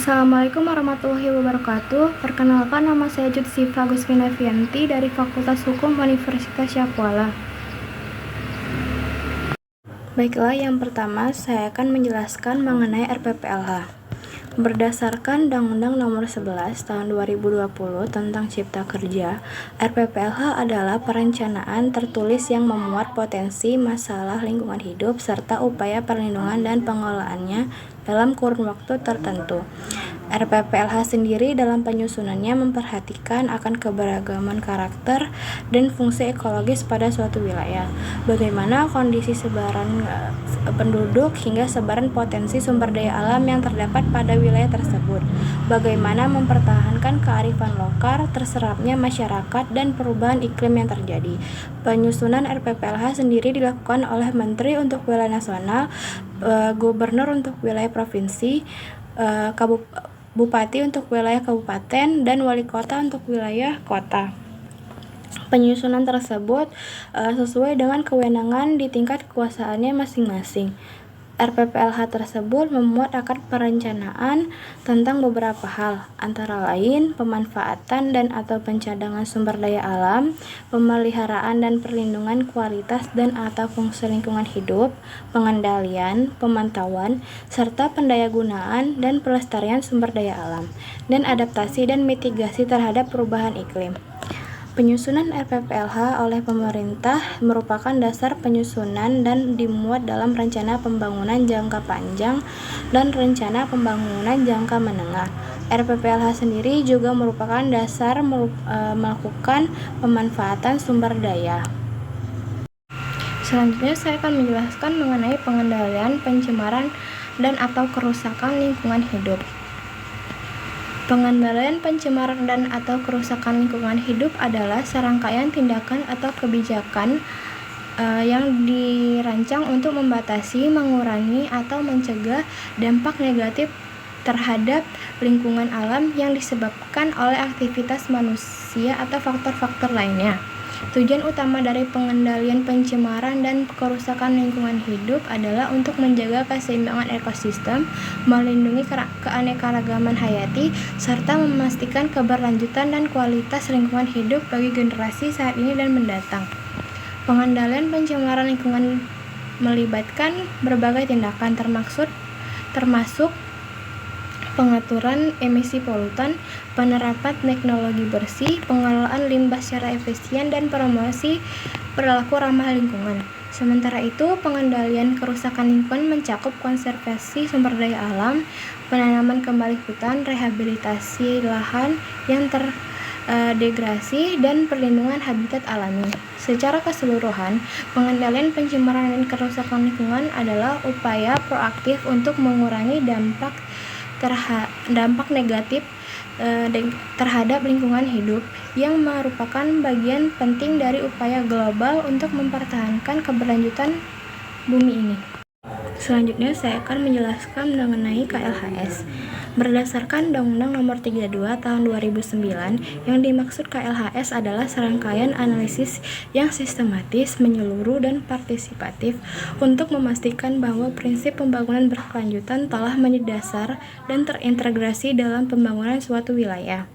Assalamualaikum warahmatullahi wabarakatuh. Perkenalkan, nama saya Jutsifa Gusmina Fianti dari Fakultas Hukum Universitas Syakuala. Baiklah, yang pertama saya akan menjelaskan mengenai RPPLH. Berdasarkan Undang-Undang Nomor 11 Tahun 2020 tentang Cipta Kerja, RPPLH adalah perencanaan tertulis yang memuat potensi masalah lingkungan hidup serta upaya perlindungan dan pengelolaannya dalam kurun waktu tertentu. RPPLH sendiri dalam penyusunannya memperhatikan akan keberagaman karakter dan fungsi ekologis pada suatu wilayah, bagaimana kondisi sebaran penduduk hingga sebaran potensi sumber daya alam yang terdapat pada wilayah tersebut, bagaimana mempertahankan kearifan lokal, terserapnya masyarakat, dan perubahan iklim yang terjadi. Penyusunan RPPLH sendiri dilakukan oleh Menteri untuk Wilayah Nasional, Gubernur untuk wilayah provinsi, Bupati untuk wilayah kabupaten, dan Wali Kota untuk wilayah kota. Penyusunan tersebut sesuai dengan kewenangan di tingkat kekuasaannya masing-masing. RPPLH tersebut memuat akan perencanaan tentang beberapa hal, antara lain pemanfaatan dan atau pencadangan sumber daya alam, pemeliharaan dan perlindungan kualitas dan atau fungsi lingkungan hidup, pengendalian, pemantauan, serta pendayagunaan dan pelestarian sumber daya alam, dan adaptasi dan mitigasi terhadap perubahan iklim. Penyusunan RPPLH oleh pemerintah merupakan dasar penyusunan dan dimuat dalam rencana pembangunan jangka panjang dan rencana pembangunan jangka menengah. RPPLH sendiri juga merupakan dasar melakukan pemanfaatan sumber daya. Selanjutnya saya akan menjelaskan mengenai pengendalian pencemaran dan atau kerusakan lingkungan hidup. Pengendalian pencemaran dan atau kerusakan lingkungan hidup adalah serangkaian tindakan atau kebijakan yang dirancang untuk membatasi, mengurangi, atau mencegah dampak negatif terhadap lingkungan alam yang disebabkan oleh aktivitas manusia atau faktor-faktor lainnya. Tujuan utama dari pengendalian pencemaran dan kerusakan lingkungan hidup adalah untuk menjaga keseimbangan ekosistem, melindungi keanekaragaman hayati, serta memastikan keberlanjutan dan kualitas lingkungan hidup bagi generasi saat ini dan mendatang. Pengendalian pencemaran lingkungan melibatkan berbagai tindakan termasuk pengaturan emisi polutan, penerapan teknologi bersih, pengelolaan limbah secara efisien, dan promosi perilaku ramah lingkungan. Sementara itu, pengendalian kerusakan lingkungan mencakup konservasi sumber daya alam, penanaman kembali hutan, rehabilitasi lahan yang terdegradasi, dan perlindungan habitat alami. Secara keseluruhan, pengendalian pencemaran dan kerusakan lingkungan adalah upaya proaktif untuk mengurangi dampak negatif terhadap lingkungan hidup yang merupakan bagian penting dari upaya global untuk mempertahankan keberlanjutan bumi ini. Selanjutnya saya akan menjelaskan mengenai KLHS. Berdasarkan Undang-Undang Nomor 32 Tahun 2009, yang dimaksud KLHS adalah serangkaian analisis yang sistematis, menyeluruh, dan partisipatif untuk memastikan bahwa prinsip pembangunan berkelanjutan telah menjadi dasar dan terintegrasi dalam pembangunan suatu wilayah.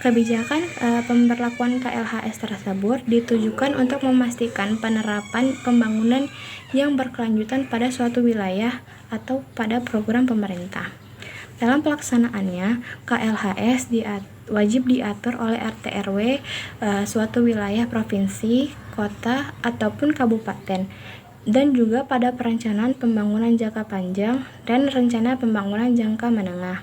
Kebijakan pemberlakuan KLHS tersebut ditujukan untuk memastikan penerapan pembangunan yang berkelanjutan pada suatu wilayah atau pada program pemerintah. Dalam pelaksanaannya, KLHS wajib diatur oleh RT RW suatu wilayah provinsi, kota, ataupun kabupaten, dan juga pada perencanaan pembangunan jangka panjang dan rencana pembangunan jangka menengah.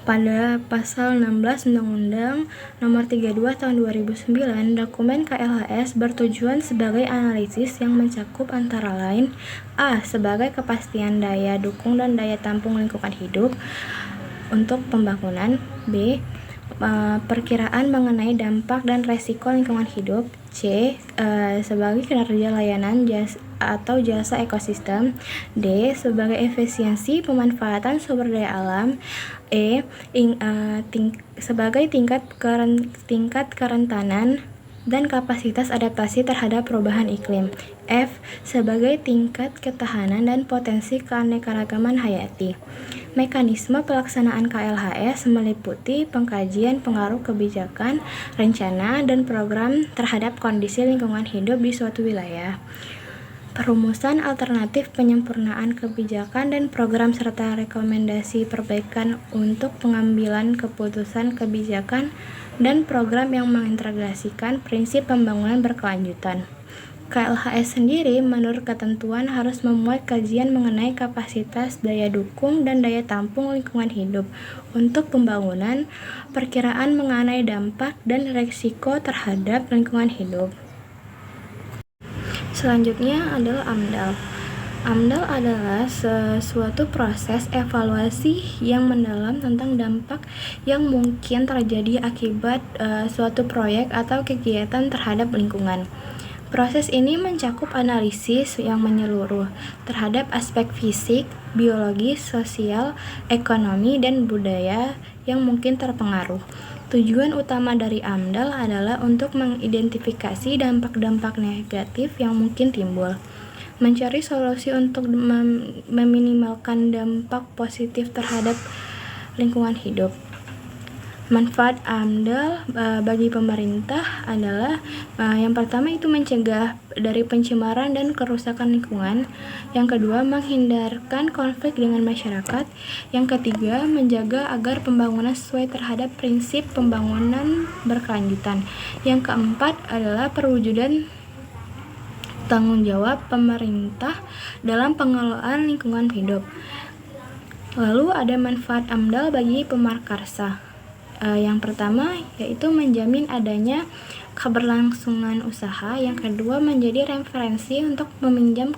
Pada pasal 16 Undang-Undang Nomor 32 Tahun 2009, dokumen KLHS bertujuan sebagai analisis yang mencakup antara lain: A. Sebagai kepastian daya dukung dan daya tampung lingkungan hidup untuk pembangunan. B. Perkiraan mengenai dampak dan resiko lingkungan hidup. C. Sebagai kinerja layanan atau jasa ekosistem. D. Sebagai efisiensi pemanfaatan sumber daya alam. E. Sebagai tingkat kerentanan dan kapasitas adaptasi terhadap perubahan iklim. F sebagai tingkat ketahanan dan potensi keanekaragaman hayati. Mekanisme pelaksanaan KLHS meliputi pengkajian pengaruh kebijakan, rencana, dan program terhadap kondisi lingkungan hidup di suatu wilayah. Perumusan alternatif penyempurnaan kebijakan dan program serta rekomendasi perbaikan untuk pengambilan keputusan kebijakan dan program yang mengintegrasikan prinsip pembangunan berkelanjutan. KLHS sendiri menurut ketentuan harus memuat kajian mengenai kapasitas daya dukung dan daya tampung lingkungan hidup untuk pembangunan, perkiraan mengenai dampak dan risiko terhadap lingkungan hidup. Selanjutnya adalah AMDAL. AMDAL adalah sesuatu proses evaluasi yang mendalam tentang dampak yang mungkin terjadi akibat suatu proyek atau kegiatan terhadap lingkungan. Proses ini mencakup analisis yang menyeluruh terhadap aspek fisik, biologis, sosial, ekonomi, dan budaya yang mungkin terpengaruh. Tujuan utama dari AMDAL adalah untuk mengidentifikasi dampak-dampak negatif yang mungkin timbul, mencari solusi untuk meminimalkan dampak positif terhadap lingkungan hidup. Manfaat AMDAL bagi pemerintah adalah yang pertama itu mencegah dari pencemaran dan kerusakan lingkungan, yang kedua menghindarkan konflik dengan masyarakat, yang ketiga menjaga agar pembangunan sesuai terhadap prinsip pembangunan berkelanjutan, yang keempat adalah perwujudan tanggung jawab pemerintah dalam pengelolaan lingkungan hidup. Lalu ada manfaat AMDAL bagi pemarkarsa. Yang pertama yaitu menjamin adanya keberlangsungan usaha, yang kedua menjadi referensi untuk peminjaman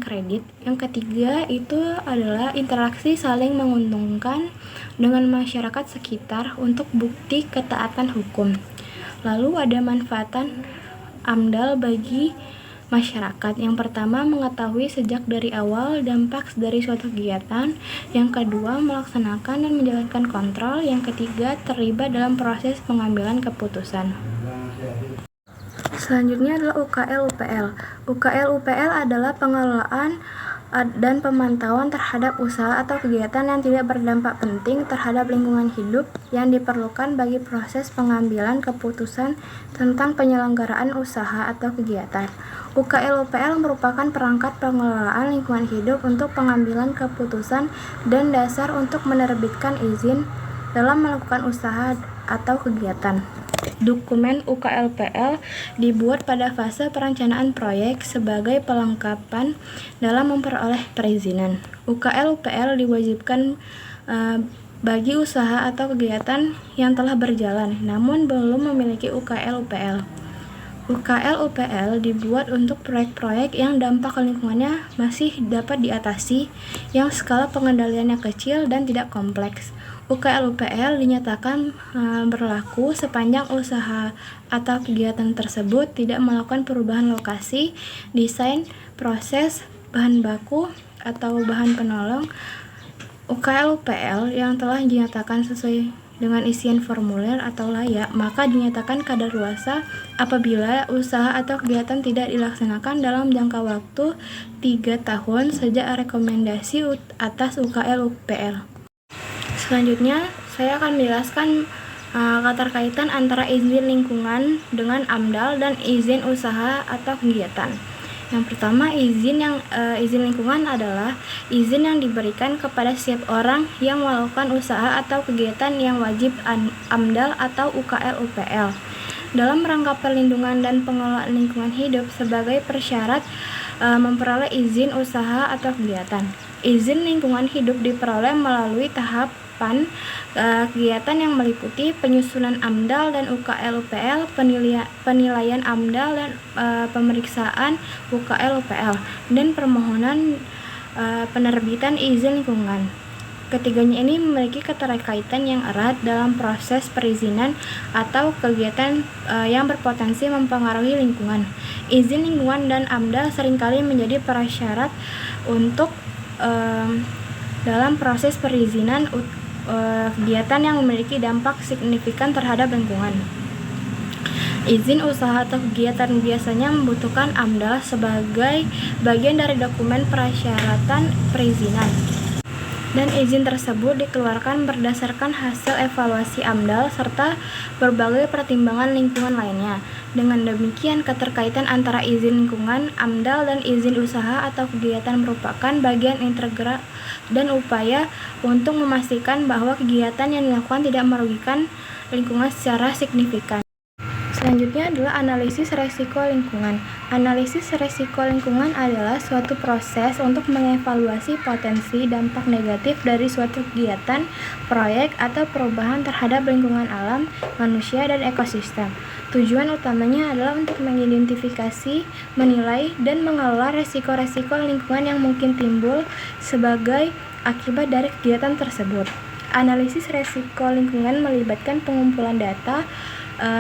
kredit, yang ketiga itu adalah interaksi saling menguntungkan dengan masyarakat sekitar untuk bukti ketaatan hukum. Lalu ada manfaatan AMDAL bagi masyarakat. Yang pertama, mengetahui sejak dari awal dampak dari suatu kegiatan. Yang kedua, melaksanakan dan menjalankan kontrol. Yang ketiga, terlibat dalam proses pengambilan keputusan. Selanjutnya adalah UKL-UPL. UKL-UPL adalah pengelolaan dan pemantauan terhadap usaha atau kegiatan yang tidak berdampak penting terhadap lingkungan hidup yang diperlukan bagi proses pengambilan keputusan tentang penyelenggaraan usaha atau kegiatan. UKL-UPL merupakan perangkat pengelolaan lingkungan hidup untuk pengambilan keputusan dan dasar untuk menerbitkan izin dalam melakukan usaha atau kegiatan. Dokumen UKL-UPL dibuat pada fase perencanaan proyek sebagai pelengkapan dalam memperoleh perizinan. UKL-UPL diwajibkan bagi usaha atau kegiatan yang telah berjalan namun belum memiliki UKL-UPL. UKL-UPL dibuat untuk proyek-proyek yang dampak lingkungannya masih dapat diatasi, yang skala pengendaliannya kecil dan tidak kompleks. UKL-UPL dinyatakan berlaku sepanjang usaha atau kegiatan tersebut tidak melakukan perubahan lokasi, desain, proses, bahan baku, atau bahan penolong. UKL-UPL yang telah dinyatakan sesuai dengan isian formulir atau layak, maka dinyatakan kadaluarsa apabila usaha atau kegiatan tidak dilaksanakan dalam jangka waktu 3 tahun sejak rekomendasi atas UKL-UPL. Selanjutnya, saya akan menjelaskan keterkaitan antara izin lingkungan dengan AMDAL dan izin usaha atau kegiatan. Yang pertama, izin lingkungan adalah izin yang diberikan kepada setiap orang yang melakukan usaha atau kegiatan yang wajib AMDAL atau UKL-UPL dalam rangka perlindungan dan pengelolaan lingkungan hidup sebagai persyarat memperoleh izin usaha atau kegiatan. Izin lingkungan hidup diperoleh melalui tahapan kegiatan yang meliputi penyusunan AMDAL dan UKL-UPL, penilaian AMDAL dan pemeriksaan UKL-UPL, dan permohonan penerbitan izin lingkungan. Ketiganya ini memiliki keterkaitan yang erat dalam proses perizinan atau kegiatan yang berpotensi mempengaruhi lingkungan. Izin lingkungan dan AMDAL seringkali menjadi prasyarat untuk dalam proses perizinan kegiatan yang memiliki dampak signifikan terhadap lingkungan. Izin usaha atau kegiatan biasanya membutuhkan AMDAL sebagai bagian dari dokumen persyaratan perizinan. Dan izin tersebut dikeluarkan berdasarkan hasil evaluasi AMDAL serta berbagai pertimbangan lingkungan lainnya. Dengan demikian, keterkaitan antara izin lingkungan, AMDAL, dan izin usaha atau kegiatan merupakan bagian integral dan upaya untuk memastikan bahwa kegiatan yang dilakukan tidak merugikan lingkungan secara signifikan. Selanjutnya adalah analisis resiko lingkungan. Analisis resiko lingkungan adalah suatu proses untuk mengevaluasi potensi dampak negatif dari suatu kegiatan, proyek, atau perubahan terhadap lingkungan alam, manusia, dan ekosistem. Tujuan utamanya adalah untuk mengidentifikasi, menilai, dan mengelola resiko-resiko lingkungan yang mungkin timbul sebagai akibat dari kegiatan tersebut. Analisis resiko lingkungan melibatkan pengumpulan data,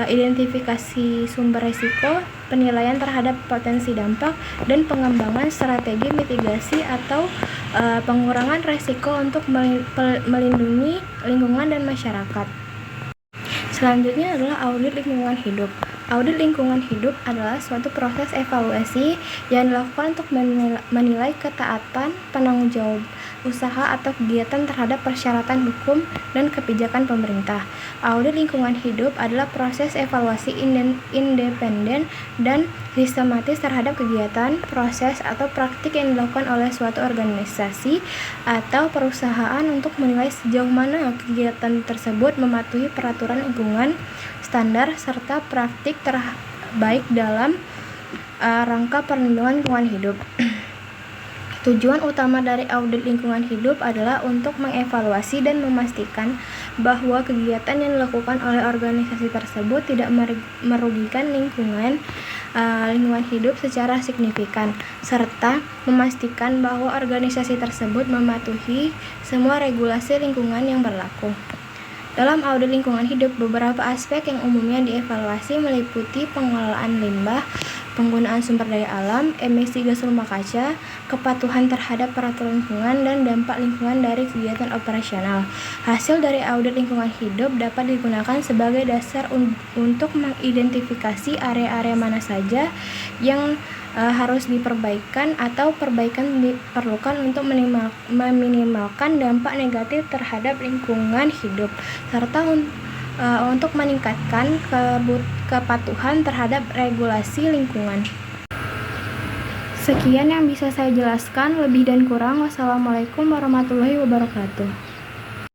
identifikasi sumber risiko, penilaian terhadap potensi dampak, dan pengembangan strategi mitigasi atau pengurangan risiko untuk melindungi lingkungan dan masyarakat. Selanjutnya adalah audit lingkungan hidup. Audit lingkungan hidup adalah suatu proses evaluasi yang dilakukan untuk menilai ketaatan penanggung jawab usaha atau kegiatan terhadap persyaratan hukum dan kebijakan pemerintah. Audit lingkungan hidup adalah proses evaluasi independen dan sistematis terhadap kegiatan, proses, atau praktik yang dilakukan oleh suatu organisasi atau perusahaan untuk menilai sejauh mana kegiatan tersebut mematuhi peraturan lingkungan, standar, serta praktik terbaik dalam rangka perlindungan lingkungan hidup. Tujuan utama dari audit lingkungan hidup adalah untuk mengevaluasi dan memastikan bahwa kegiatan yang dilakukan oleh organisasi tersebut tidak merugikan lingkungan hidup secara signifikan, serta memastikan bahwa organisasi tersebut mematuhi semua regulasi lingkungan yang berlaku. Dalam audit lingkungan hidup, beberapa aspek yang umumnya dievaluasi meliputi pengelolaan limbah, penggunaan sumber daya alam, emisi gas rumah kaca, kepatuhan terhadap peraturan lingkungan, dan dampak lingkungan dari kegiatan operasional. Hasil dari audit lingkungan hidup dapat digunakan sebagai dasar untuk mengidentifikasi area-area mana saja yang harus diperbaikan atau perbaikan diperlukan untuk meminimalkan dampak negatif terhadap lingkungan hidup, serta untuk meningkatkan kepatuhan terhadap regulasi lingkungan. Sekian yang bisa saya jelaskan, lebih dan kurang. Wassalamualaikum warahmatullahi wabarakatuh.